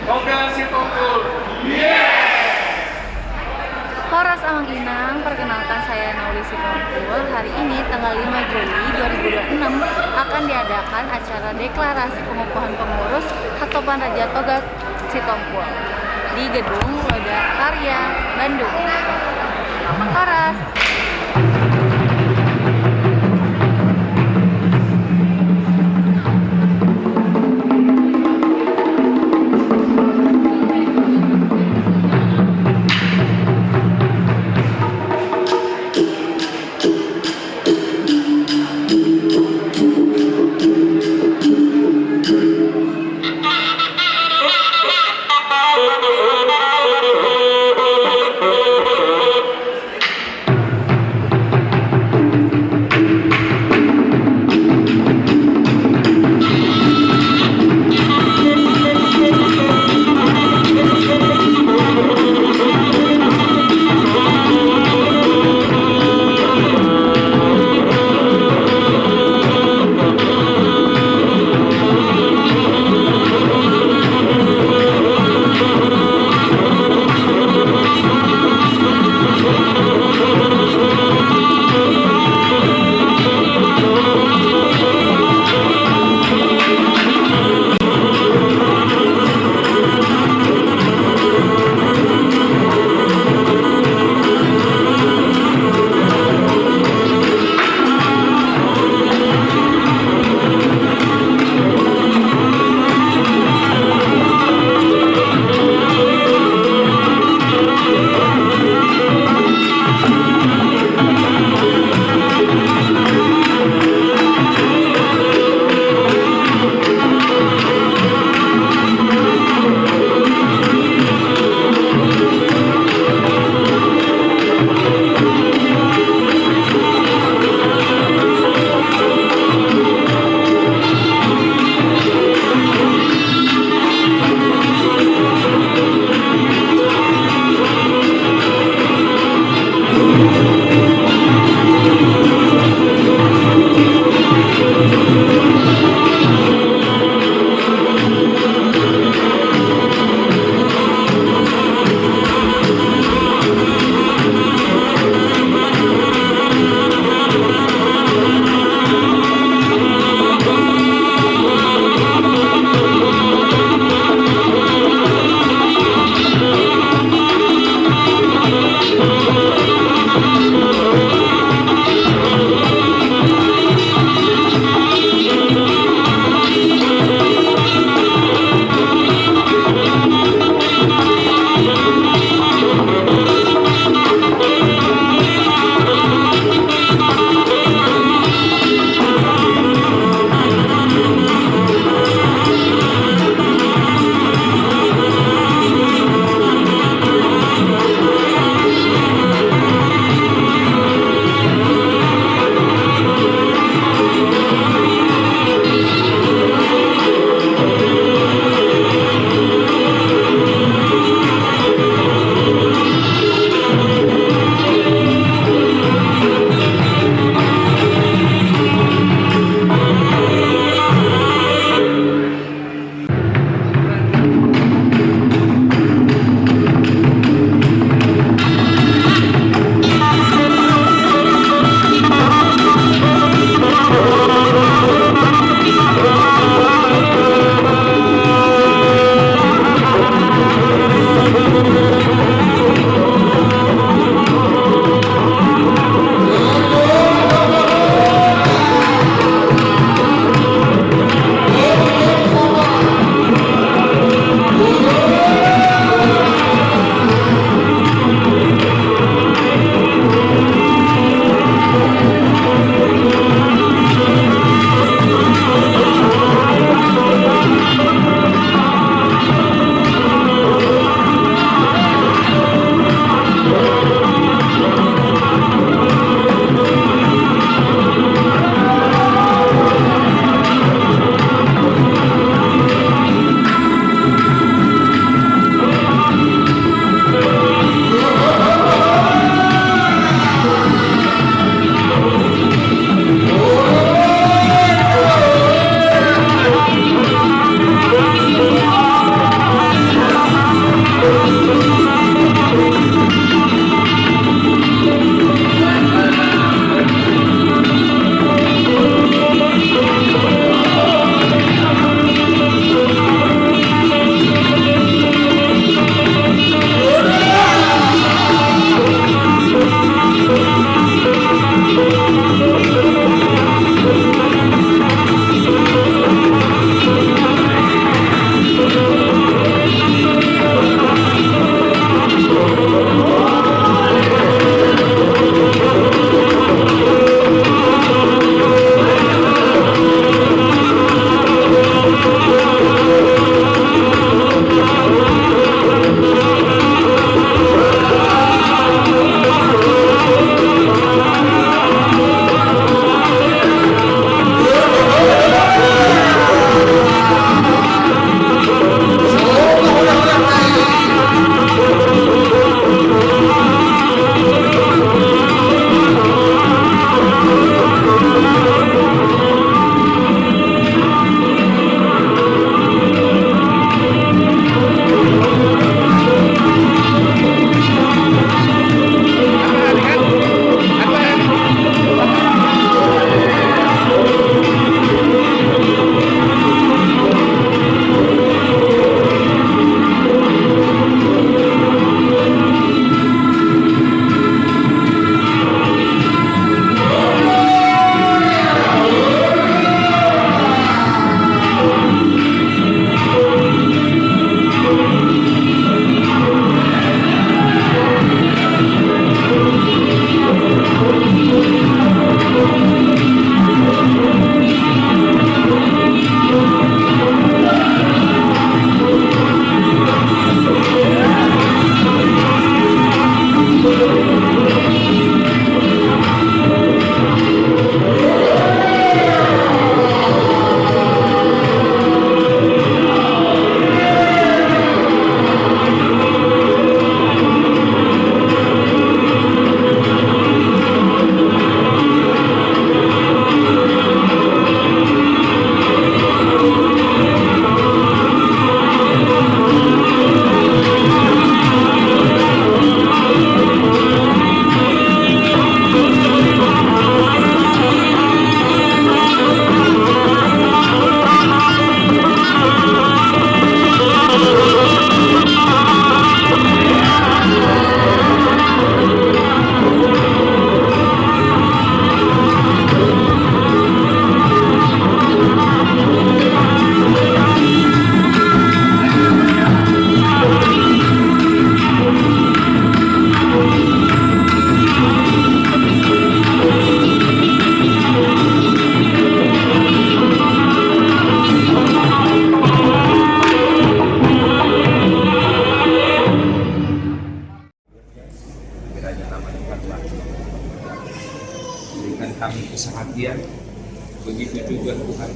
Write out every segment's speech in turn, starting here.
Kogas Sitopul. Horas Amang Inang, perkenalkan saya Nauli Sitompul. Hari ini tanggal 5 Juli 2026 akan diadakan acara deklarasi pengukuhan pengurus Hatopan Raja Toga Sitompul di Gedung Loda Karya, Bandung. Horas.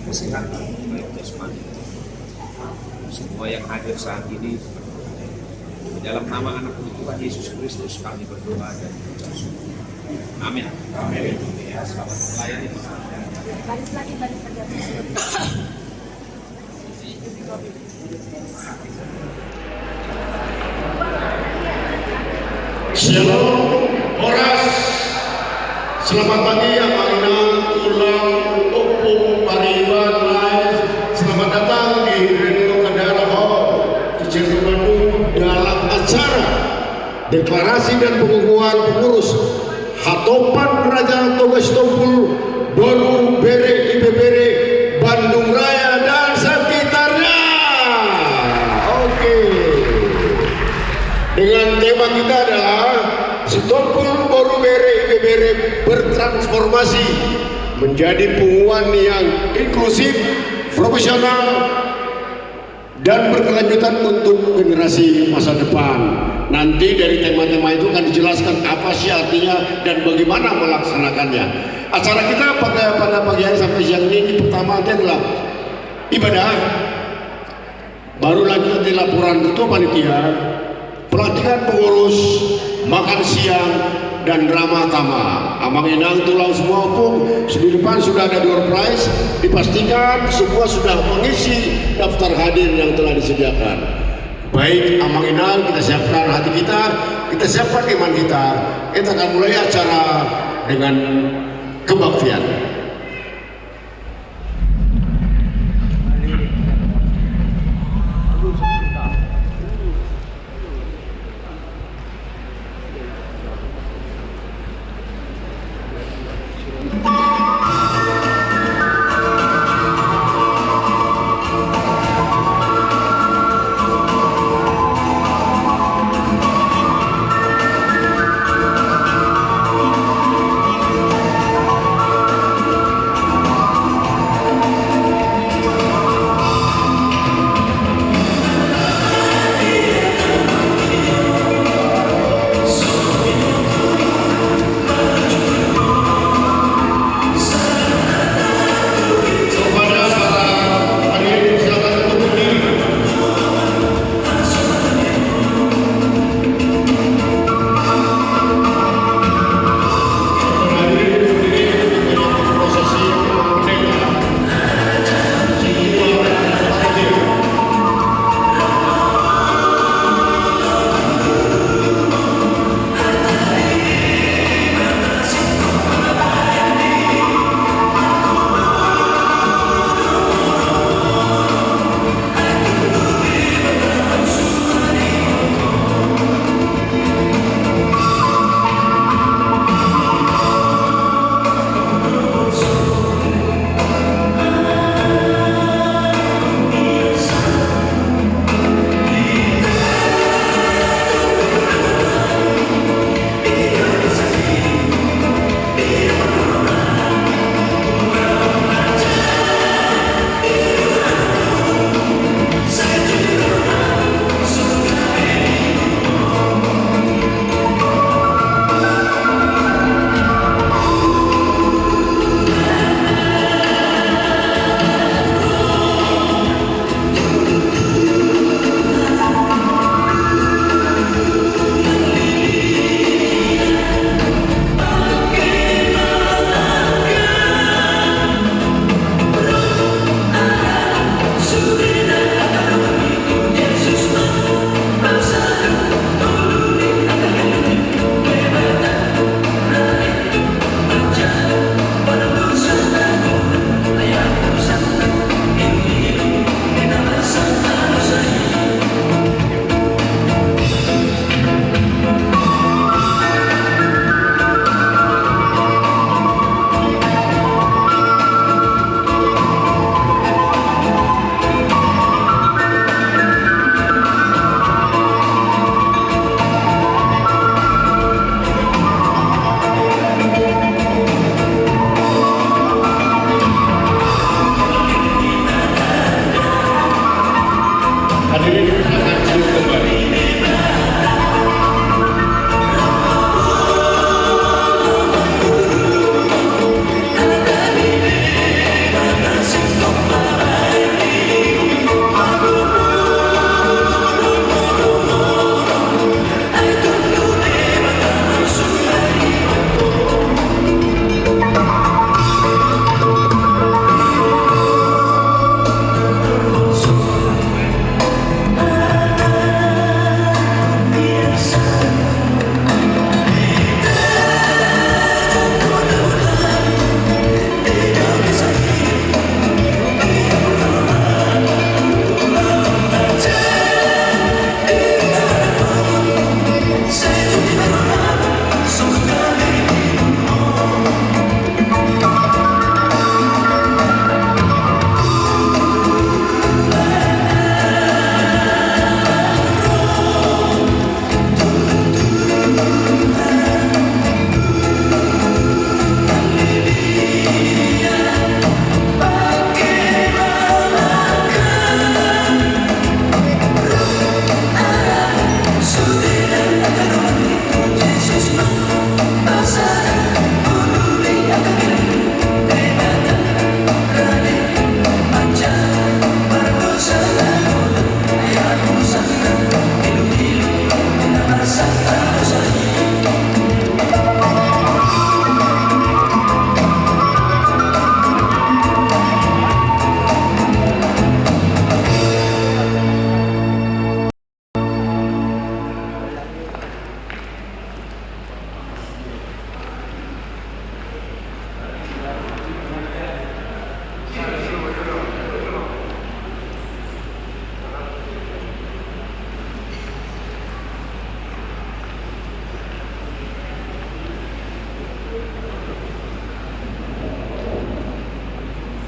kesehatan baik jasmani. Semua yang hadir saat ini, dalam nama anak Tuhan Yesus Kristus kami berdoa dan mengucap syukur. Amin. Amin. Ya, selamat melayani Tuhan. Baris lagi. Shalom, Horas. Selamat pagi yang Inang, Ulang, Opung, Pariban, Live. Selamat datang di Reno Kendara Hall di Cirebon, Bandung dalam acara deklarasi dan pengukuhan pengurus Hatopan Raja Togas Tompul Boru Bere IBBere Bandung Raya dan sekitarnya. Oke. Dengan tema kita adalah Sitompul Boru Bere IBBere bertransformasi menjadi pengukuhan yang inklusif, profesional, dan berkelanjutan untuk generasi masa depan. Nanti dari tema-tema itu akan dijelaskan apa sih artinya dan bagaimana melaksanakannya. Acara kita pada pagi hari sampai siang ini pertama adalah ibadah, baru lagi nanti laporan ketua panitia, pelatihan pengurus, makan siang, dan drama tama. Amang Inang tulang semua pun di depan sudah ada door prize. Dipastikan semua sudah mengisi daftar hadir yang telah disediakan. Baik Amang Inang, kita siapkan hati kita siapkan iman kita akan mulai acara dengan kebaktian.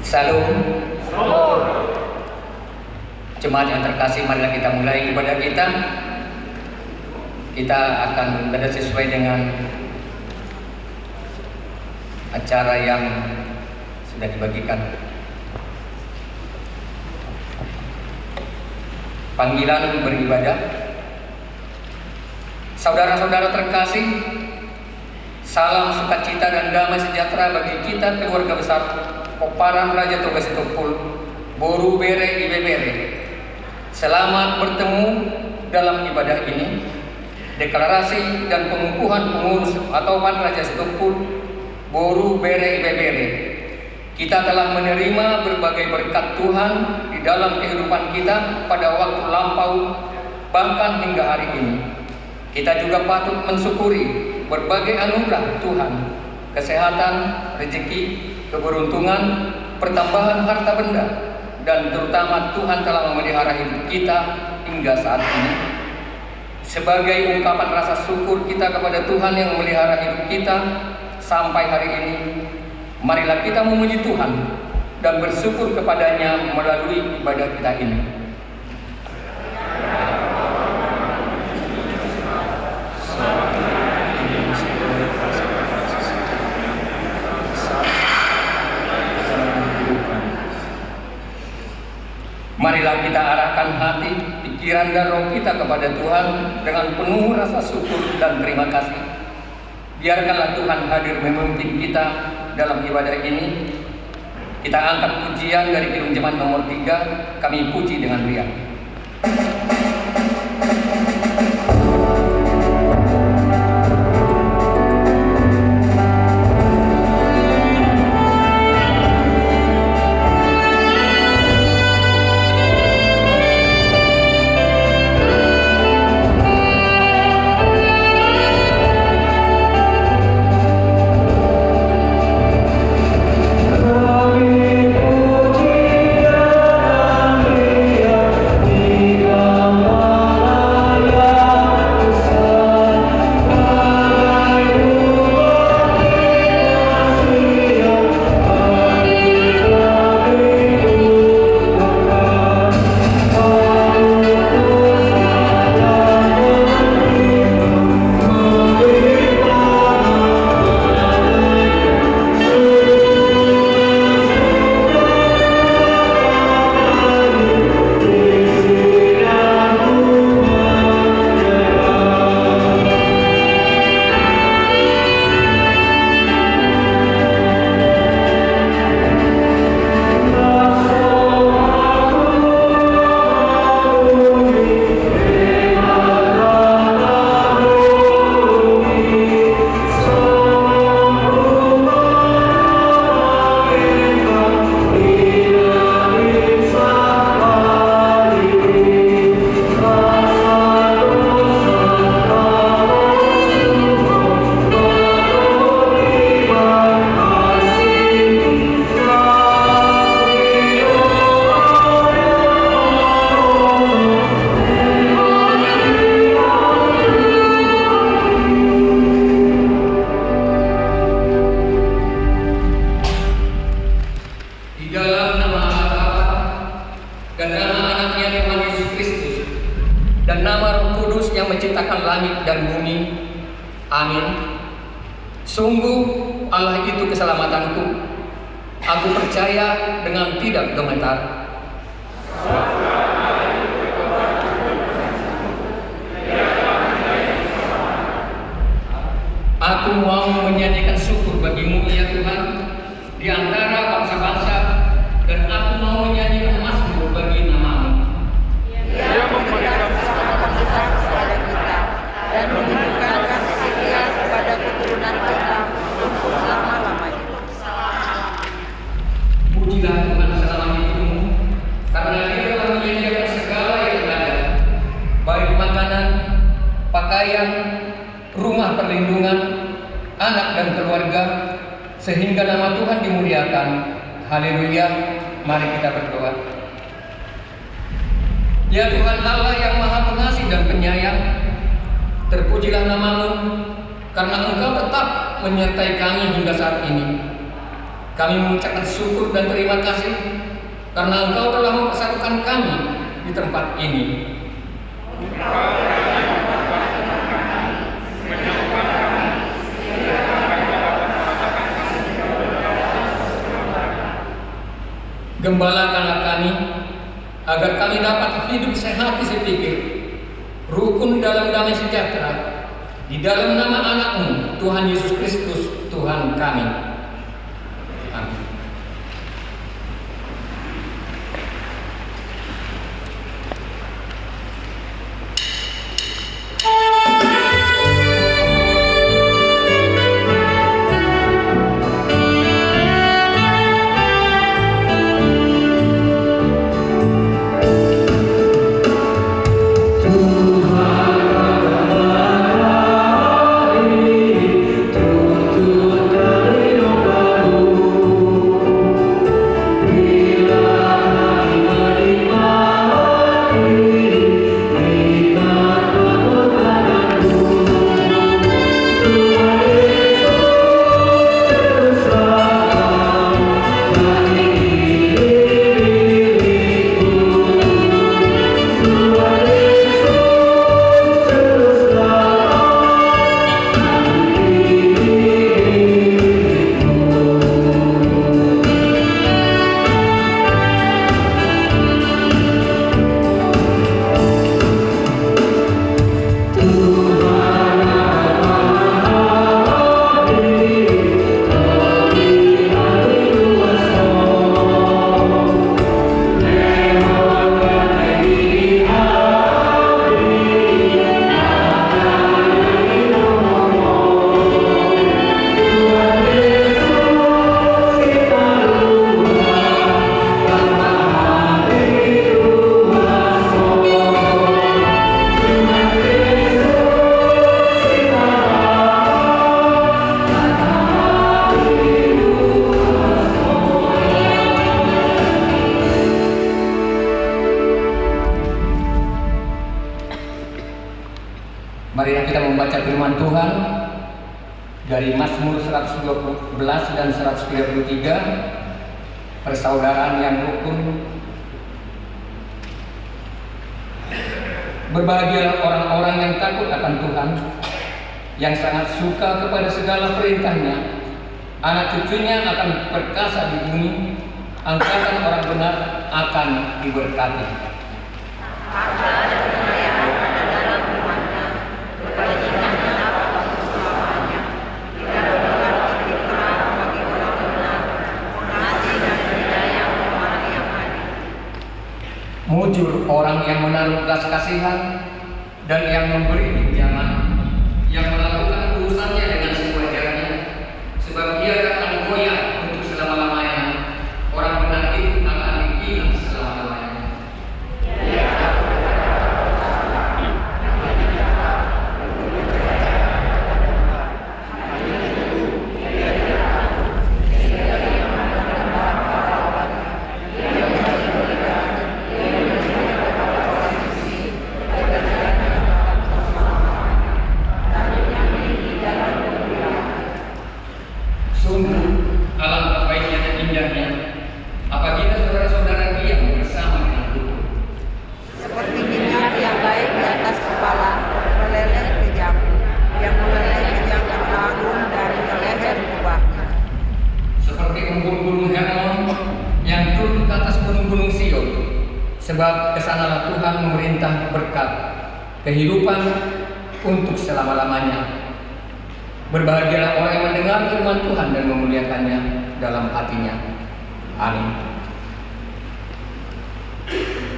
Salam. Jemaat yang terkasih, marilah kita mulai ibadah kita. Kita akan beribadah sesuai dengan acara yang sudah dibagikan. Panggilan beribadah. Saudara-saudara terkasih, salam sukacita dan damai sejahtera bagi kita keluarga besar Koparan Raja Toga Sitokul, Boru Bere Ibebere. Selamat bertemu dalam ibadah ini. Deklarasi dan pengukuhan pengurus atau Pan Raja Sitokul, Boru Bere Ibebere. Kita telah menerima berbagai berkat Tuhan di dalam kehidupan kita pada waktu lampau, bahkan hingga hari ini. Kita juga patut mensyukuri berbagai anugerah Tuhan, kesehatan, rezeki, keberuntungan, pertambahan harta benda, dan terutama Tuhan telah memelihara hidup kita hingga saat ini. Sebagai ungkapan rasa syukur kita kepada Tuhan yang memelihara hidup kita sampai hari ini, marilah kita memuji Tuhan dan bersyukur kepadanya melalui ibadah kita ini. Marilah kita arahkan hati, pikiran dan roh kita kepada Tuhan dengan penuh rasa syukur dan terima kasih. Biarkanlah Tuhan hadir memimpin kita dalam ibadah ini. Kita angkat pujian dari Kidung Jemaat nomor 3, kami puji dengan riang. Sungguh Allah itu keselamatanku. Aku percaya dengan tidak gemetar. Aku mau menyanyikan syukur bagimu ya Tuhan di antara bangsa-bangsa, dan aku mau menyanyikan mazmur bagi nama-Mu. Dia memberikan keselamatan kita kepada kita dan memberikan kasih setia kepada keturunan kita untuk selama-lamanya. Pujilah Tuhan selama hidupmu, karena Dia telah menyediakan segala yang ada, baik makanan, pakaian, rumah perlindungan, anak dan keluarga, sehingga nama Tuhan dimuliakan. Haleluya, mari kita berdoa. Ya Tuhan Allah yang Maha Pengasih dan Penyayang, terpujilah nama-Mu, karena Engkau tetap menyertai kami hingga saat ini. kami mengucapkan syukur dan terima kasih karena Engkau telah mempersatukan kami di tempat ini. Gembalakanlah kami agar kami dapat hidup sehati sepikir, rukun dalam damai sejahtera, di dalam nama Anak-Mu, Tuhan Yesus Kristus, Tuhan kami. Amin. Marilah kita membaca firman Tuhan dari Mazmur 112 dan 133, persaudaraan yang rukun. Berbahagialah orang-orang yang takut akan Tuhan, yang sangat suka kepada segala perintahnya. Anak cucunya akan perkasa di bumi, angkatan orang benar akan diberkati. Mujur orang yang menaruh belas kasihan dan yang memberi pinjaman, yang melakukan urusannya dengan sewajarnya, sebab ia akan goyah untuk selama-lamanya. Orang benar itu akan hilang selama-lamanya. Sebab kesanalah Tuhan memerintah berkat kehidupan untuk selama-lamanya. Berbahagialah orang yang mendengar firman Tuhan dan memuliakannya dalam hatinya. Amin. Tuhan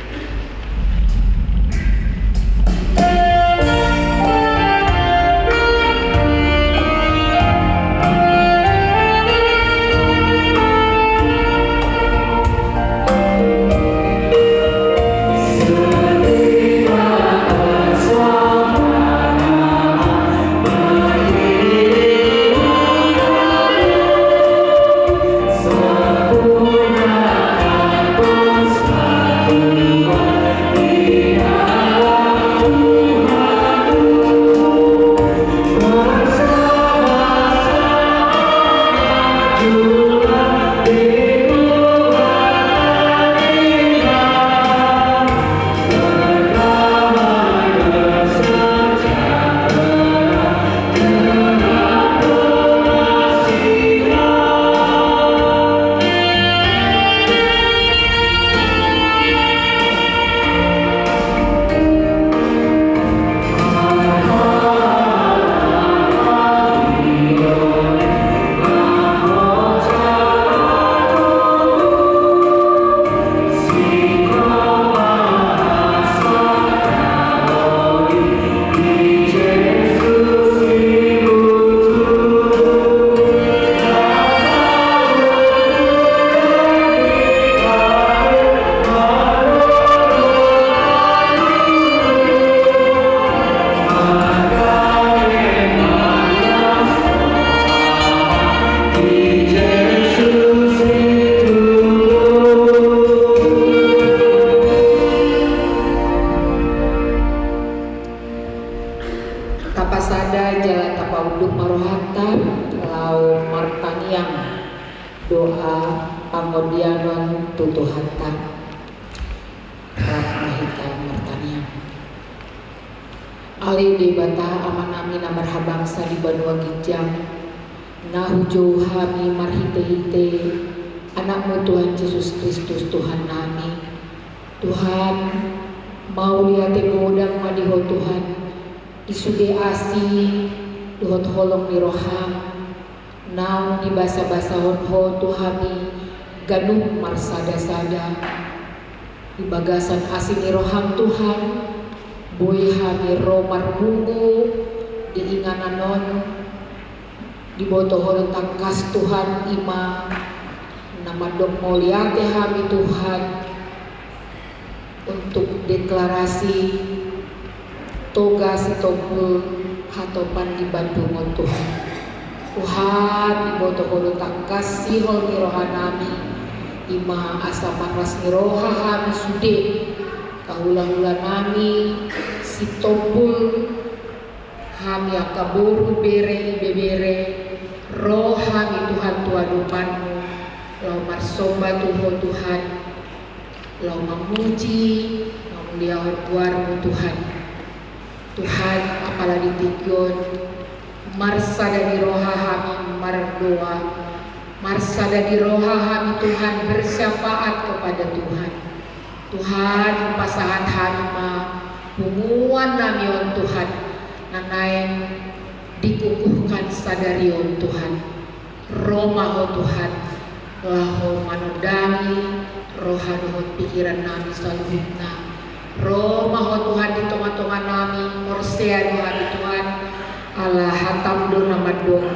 Tapasada jala tapauduk marohata lau martaniang doa pangodianon tutuhata rahmahita martaniang ali debata amanami namar habangsa di Banua Gijang nahujo hami marhite-hite anakmu Tuhan Yesus Kristus Tuhan nami. Tuhan mau liate godang madiho Tuhan isude asi duhot holong ni roham naung di basa-basa honho Tuhami ganung marsada-sada di bagasan asi ni roham Tuhan boy hami romar bungu di ingananon di botohol tangkas Tuhan ima namadok moliate hami Tuhan untuk deklarasi toga sitopul hatopan di Bandung Tuhan. Tuhan iboto holo tangkas sihol nirohanami ima asaman ras niroha hami sude kahula-hula nami sitopul hami akaboru bere ibebere roh hami Tuhan tuadupanmu lau marsoba tuho Tuhan lau memuji memuliakan buarmu Tuhan. Tuhan apalagi tigon marsa dari roha hami mardoa marsa dari roha hami Tuhan bersyafaat kepada Tuhan. Tuhan pasahan hami ma hubungan nami on Tuhan nanain dikukuhkan sadari on Tuhan Roma ho Tuhan laho manodani rohani pikiran nami saluhna Roma ho Tuhan di tengah-tengah nami morsea doa Tuhan Allah hatam do namadong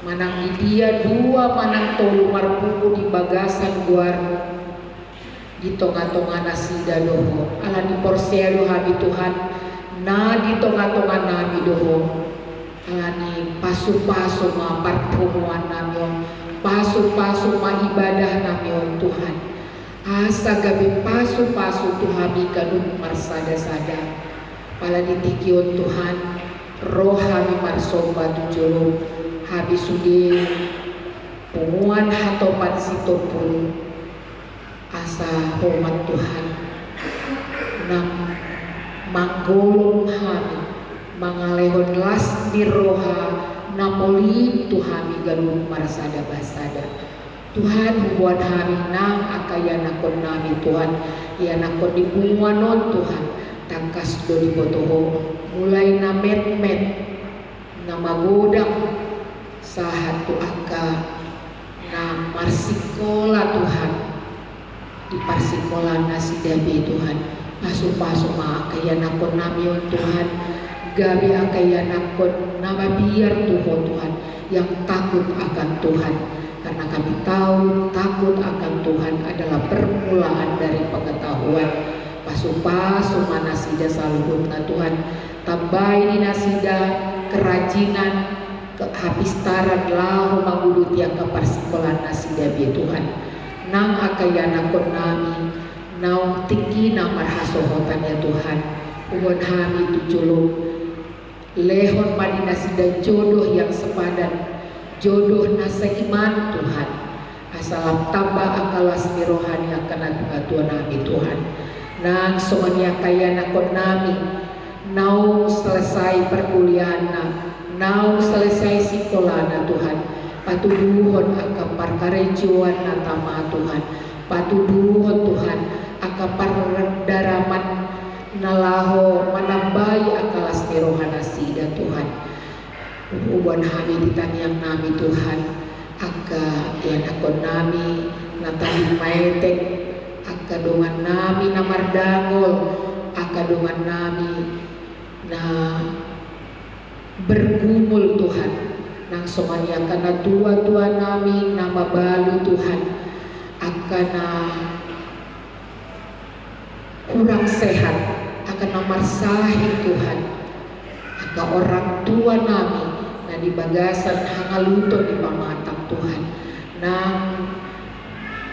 manang di dia dua manang tolu marbuku di bagasan guarmu di tengah-tengah nasida doho Allah di porsea doa Tuhan na di tengah-tengah nami doho Allah ni pasu-pasu ma parpumuan nami pasu-pasu ma ibadah nami Tuhan asa gabi pasu-pasu Tuhami kadung marsada-sada pala ditikion Tuhan roh hami marsoba tujolo habis sude punguan hatopan sitopul asa hormat Tuhan nang manggolong hami mangalehon las di roha napoli Tuhami gadung marsada basada Tuhan hubungan hami nang akayanakon nami Tuhan yanakon di bunguanon Tuhan tangkas do di botoho mulai na met-met na magodang sahatu aka na marsikola Tuhan di parsikola na sidabe Tuhan pasu-pasu ma akayanakon nami on Tuhan gabi akayanakon nama biar Tuhan yang takut akan Tuhan karena kami tahu takut akan Tuhan adalah permulaan dari pengetahuan pasu-pasu mana sida saluhutna Tuhan tambahi di nasida kerajinan kehapistaran lahu mangudut yang keparsikolan nasida be Tuhan nang akayanakon nami naung tiki namar hasohotan ya Tuhan ugon hami tujulung lehon madina sida jodoh yang sepadan jodoh nasa iman Tuhan asalam tambah akalas ni rohani akan atuh nami Tuhan nang somania kaya nakon nami nau selesai perkuliahan nau selesai sekolahna Tuhan patuduhon akan parkarejuan natama Tuhan patuduhon Tuhan akan pardaraman nalaho manambai akalas ni rohana sida Tuhan uban hami ditanyang nami Tuhan aka yanakon nami natali maetek aka dongan nami namardangol aka dongan nami na bergumul Tuhan nang somania kana tua-tua nami nama balu Tuhan akana kurang sehat akan nomor sahih Tuhan aka orang tua nami na di bagasan hangaluto di pamatang Tuhan nang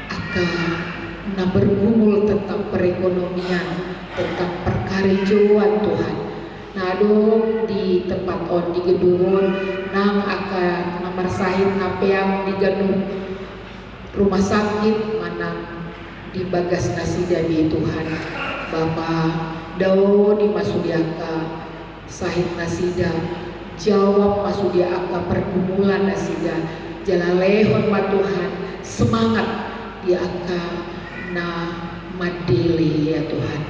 aka na bergumul tentang perekonomian tentang perkarjuan Tuhan Nah dong di tempat on di gedung nang akan nomor sahid napeang di gedung rumah sakit mana di bagas nasida di Tuhan Bapak Dawo di masudiaka sahid nasida jawab masudiaka pergumulan nasida jalalehon ma Tuhan semangat di aka na madele ya Tuhan.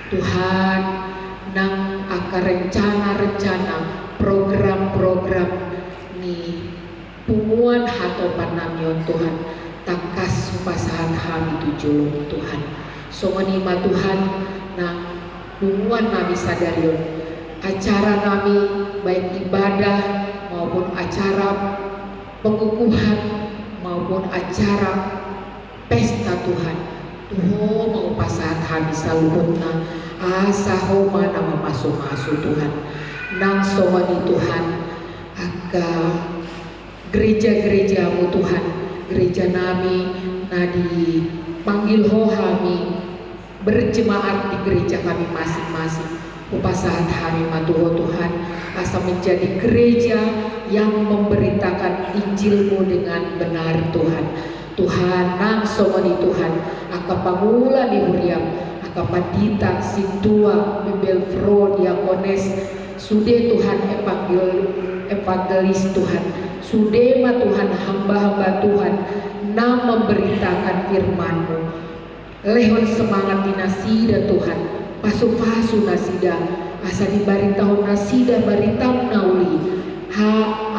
Tuhan nang aka rencana-rencana program-program ni punguan hato panamyon Tuhan takas pasahan kami tujuh Tuhan. Songonima Tuhan nang punguan nami sadarion acara nami baik ibadah maupun acara pengukuhan maupun acara pesta Tuhan. Tuhan mau pasahan kami saluhutna asaho mana masuk-masuk Tuhan. Nang sohani Tuhan aga gereja-gerejamu Tuhan, gereja nami nadi panggil ho kami berjemaat di gereja kami masing-masing. Upasahan kami matuho Tuhan asa menjadi gereja yang memberitakan Injilmu dengan benar Tuhan. Tuhan nang somoni Tuhan aka pangula di huriam aka pandita sintua bibel fro diakones sude Tuhan evangelis Tuhan sude ma Tuhan hamba-hamba Tuhan nang memberitakan firman-Mu lehon semangat di nasida Tuhan pasu-pasu nasida asa dibaritahu nasida baritam nauli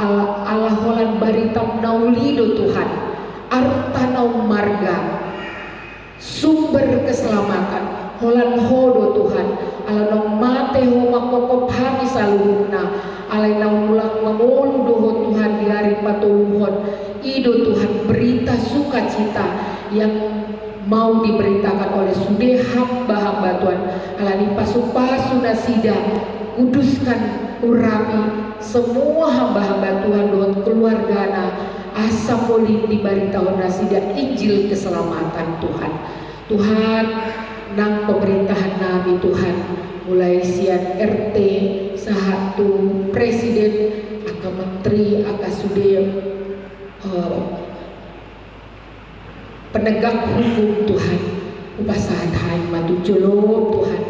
ala holan baritam nauli do Tuhan artanau marga sumber keselamatan holan hodo Tuhan ala nong mate ho makokop hami saluhuna ala nong mulak mangolu doho Tuhan di hari patuluhon ido Tuhan berita sukacita yang mau diberitakan oleh sude hamba-hamba Tuhan ala ni pasu-pasu nasida kuduskan urami semua hamba-hamba Tuhan dohon keluargana asa poli dibaritahu nasida Injil keselamatan Tuhan. Tuhan nang pemerintahan nami Tuhan mulai sian RT sahatu presiden aka menteri aka sude penegak hukum Tuhan upasahan hai matu jolo Tuhan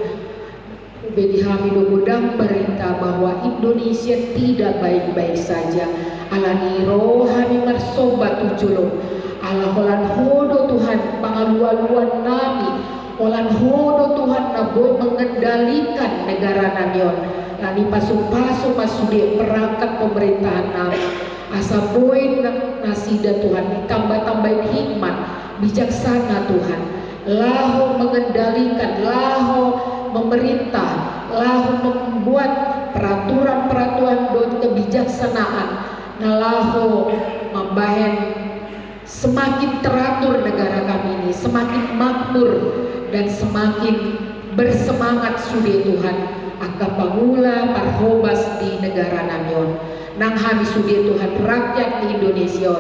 bedi kami godang berita bahwa Indonesia tidak baik-baik saja alani rohani marsoba tujulung ala holan hodo Tuhan pangaluan-luan nami holan hodo Tuhan naboy mengendalikan negara namion lani pasu-pasu masude perangkat pemerintahan nami asa boy nasida Tuhan ditambah-tambahin hikmat bijaksana Tuhan laho mengendalikan laho memerintah laho membuat peraturan-peraturan dan kebijaksanaan nalaho membahen semakin teratur negara kami ini semakin makmur dan semakin bersemangat sude Tuhan aka pangula parhobas di negara namion nang hami sude Tuhan rakyat di Indonesia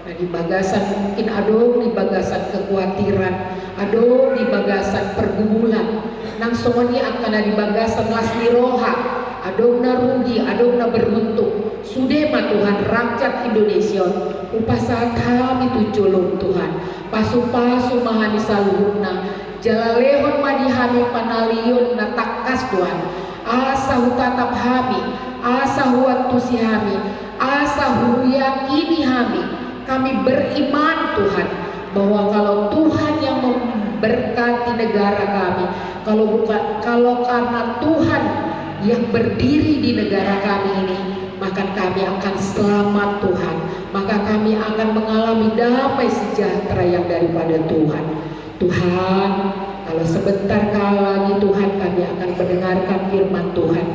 nah di bagasan mungkin ado di bagasan kekhawatiran ado di bagasan pergumulan nang semuanya akan di bagasan lasli roha adona rugi adona beruntung sude ma Tuhan rakyat Indonesia upasahan kami tujulung Tuhan pasu-pasu mahani saluhuna jalalehon madihami panalion na takas Tuhan asa hutatap hami asa huatusi hami asa huyakini kami beriman Tuhan bahwa kalau Tuhan yang memberkati negara kami kalau karena Tuhan yang berdiri di negara kami ini maka kami akan selamat Tuhan maka kami akan mengalami damai sejahtera yang daripada Tuhan Tuhan kalau sebentar lagi Tuhan kami akan mendengarkan firman Tuhan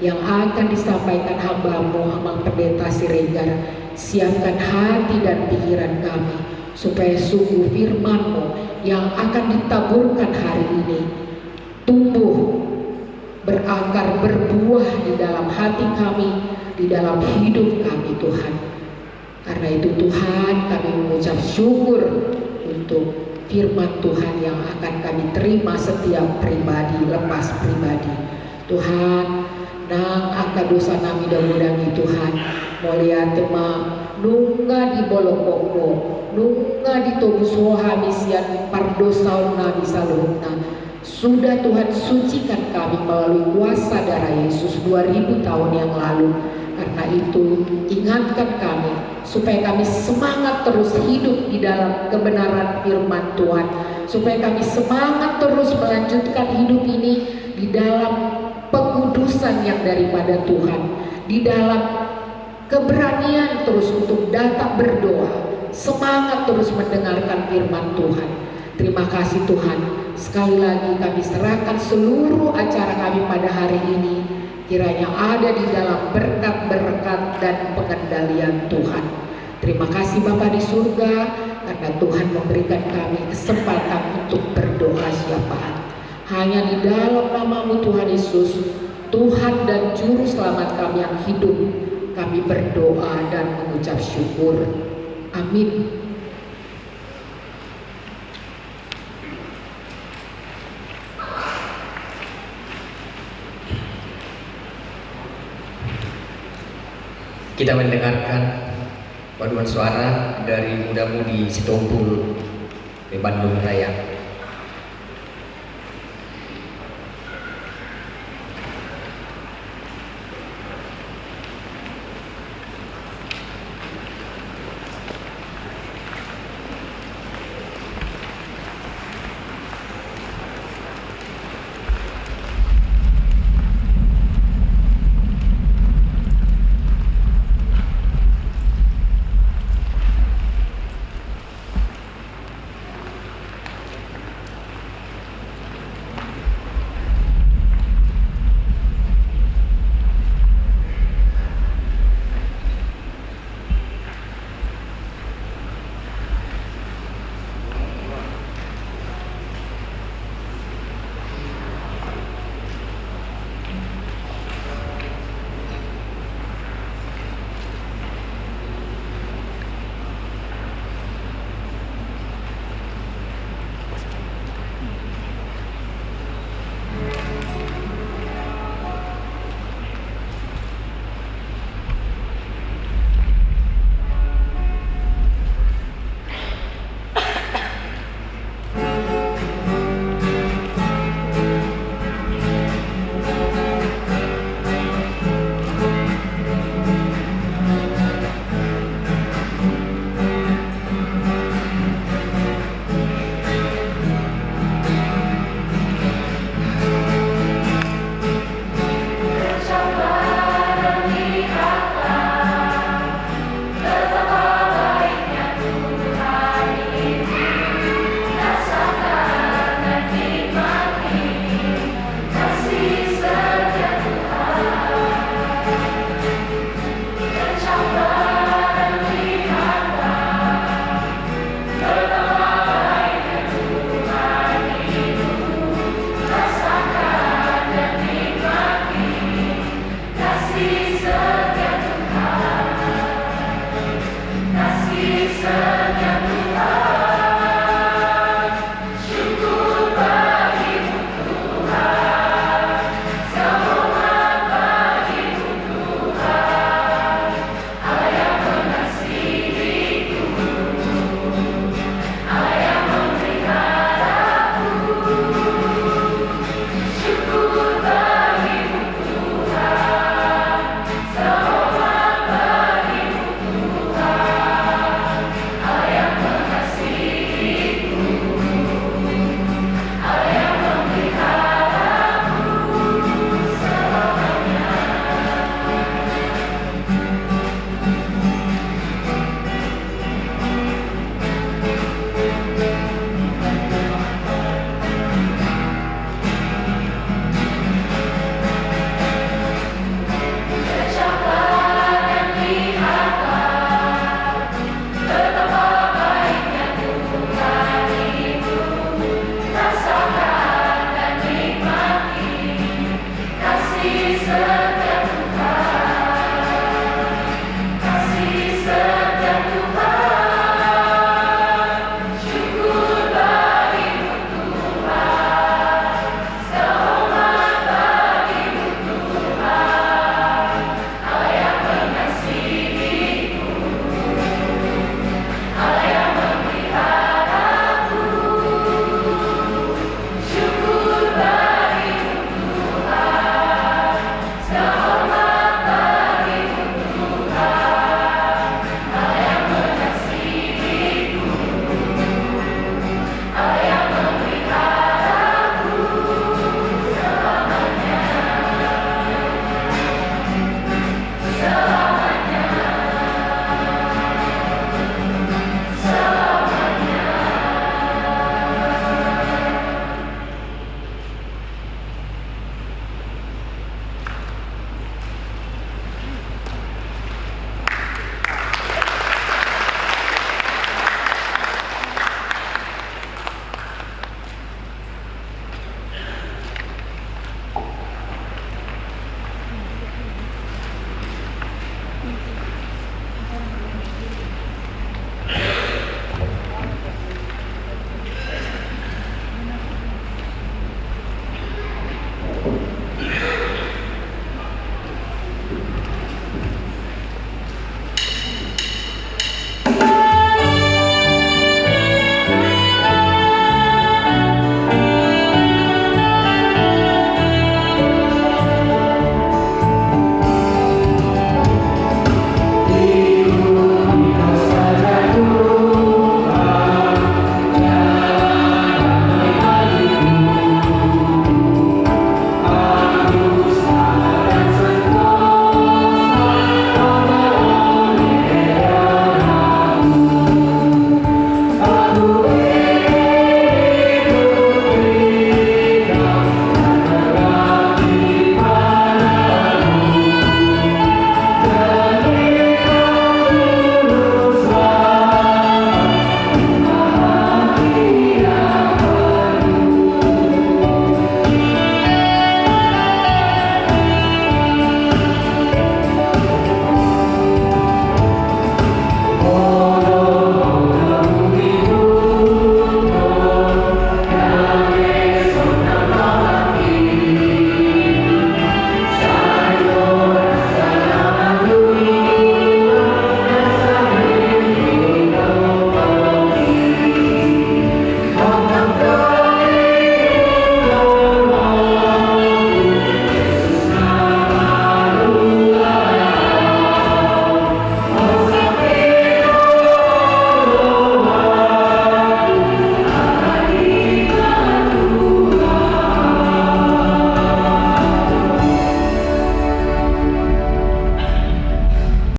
yang akan disampaikan hamba-Mu Amang Pendeta Siregar siapkan hati dan pikiran kami supaya sungguh firman-Mu yang akan ditaburkan hari ini tumbuh berakar berbuah di dalam hati kami di dalam hidup kami Tuhan karena itu Tuhan kami mengucap syukur untuk firman Tuhan yang akan kami terima setiap pribadi lepas pribadi Tuhan ka dosa nami dagudangi Tuhan. Mulia tema nungga di bolokoko, nungga di tobusoha misian pardosaun nami saluhna. Sudah Tuhan sucikan kami melalui kuasa darah Yesus 2000 tahun yang lalu. Karena itu ingatkan kami supaya kami semangat terus hidup di dalam kebenaran firman Tuhan, supaya kami semangat terus melanjutkan hidup ini di dalam pengudusan yang daripada Tuhan, di dalam keberanian terus untuk datang berdoa, semangat terus mendengarkan firman Tuhan. Terima kasih Tuhan. Sekali lagi kami serahkan seluruh acara kami pada hari ini, kiranya ada di dalam berkat-berkat dan pengendalian Tuhan. Terima kasih Bapa di surga, karena Tuhan memberikan kami kesempatan untuk berdoa syafaat. Hanya di dalam nama-Mu Tuhan Yesus, Tuhan dan Juru Selamat kami yang hidup, kami berdoa dan mengucap syukur. Amin. Kita mendengarkan paduan suara dari muda-mudi Sitompul di Bandung Raya.